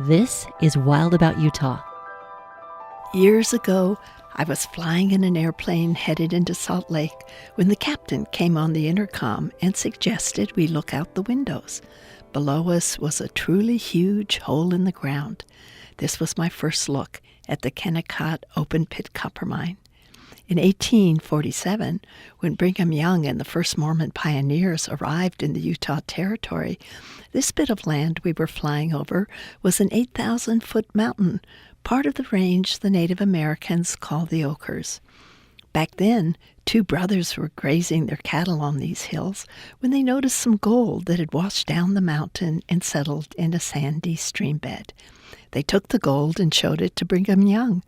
This is Wild About Utah. Years ago, I was flying in an airplane headed into Salt Lake when the captain came on the intercom and suggested we look out the windows. Below us was a truly huge hole in the ground. This was my first look at the Kennecott open-pit copper mine. In 1847, when Brigham Young and the first Mormon pioneers arrived in the Utah Territory, this bit of land we were flying over was an 8,000-foot mountain, part of the range the Native Americans call the Oquirrhs. Back then, two brothers were grazing their cattle on these hills when they noticed some gold that had washed down the mountain and settled in a sandy stream bed. They took the gold and showed it to Brigham Young.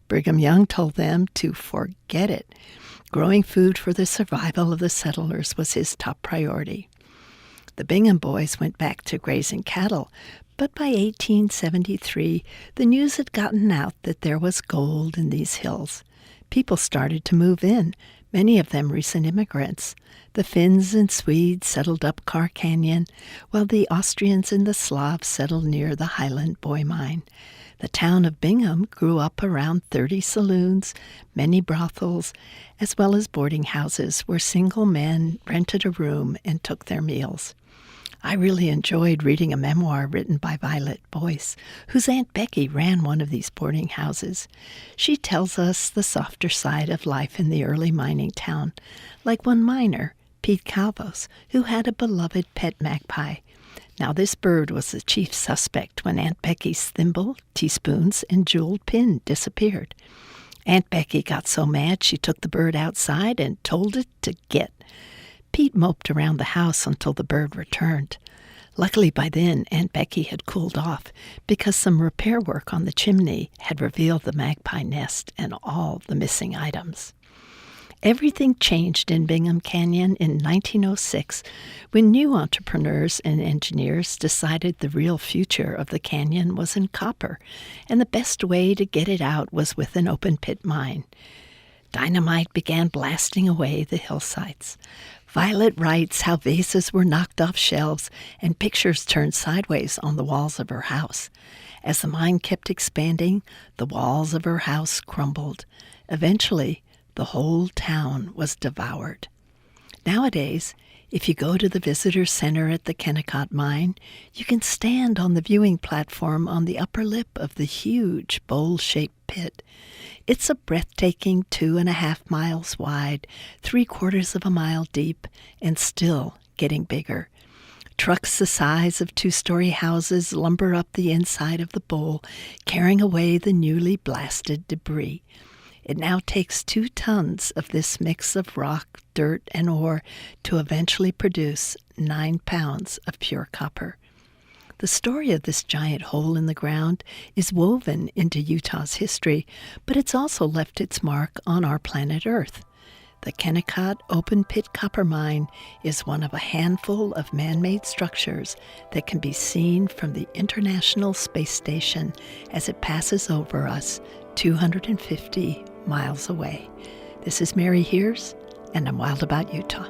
Brigham Young told them to forget it. Growing food for the survival of the settlers was his top priority. The Bingham boys went back to grazing cattle, but by 1873, the news had gotten out that there was gold in these hills. People started to move in, many of them recent immigrants. The Finns and Swedes settled up Carr Canyon, while the Austrians and the Slavs settled near the Highland Boy Mine. The town of Bingham grew up around 30 saloons, many brothels, as well as boarding houses where single men rented a room and took their meals. I really enjoyed reading a memoir written by Violet Boyce, whose Aunt Becky ran one of these boarding houses. She tells us the softer side of life in the early mining town, like one miner, Pete Calvos, who had a beloved pet magpie. Now, this bird was the chief suspect when Aunt Becky's thimble, teaspoons, and jeweled pin disappeared. Aunt Becky got so mad she took the bird outside and told it to get. Pete moped around the house until the bird returned. Luckily by then, Aunt Becky had cooled off because some repair work on the chimney had revealed the magpie nest and all the missing items. Everything changed in Bingham Canyon in 1906 when new entrepreneurs and engineers decided the real future of the canyon was in copper, and the best way to get it out was with an open-pit mine. Dynamite began blasting away the hillsides. Violet writes how vases were knocked off shelves and pictures turned sideways on the walls of her house. As the mine kept expanding, the walls of her house crumbled. Eventually, the whole town was devoured. Nowadays, if you go to the visitor center at the Kennecott mine, you can stand on the viewing platform on the upper lip of the huge bowl-shaped pit. It's a breathtaking 2.5 miles wide, 3/4 of a mile deep, and still getting bigger. Trucks the size of 2-story houses lumber up the inside of the bowl, carrying away the newly blasted debris. It now takes 2 tons of this mix of rock, dirt, and ore to eventually produce 9 pounds of pure copper. The story of this giant hole in the ground is woven into Utah's history, but it's also left its mark on our planet Earth. The Kennecott open-pit copper mine is one of a handful of man-made structures that can be seen from the International Space Station as it passes over us 250 miles away. This is Mary Hears, and I'm wild about Utah.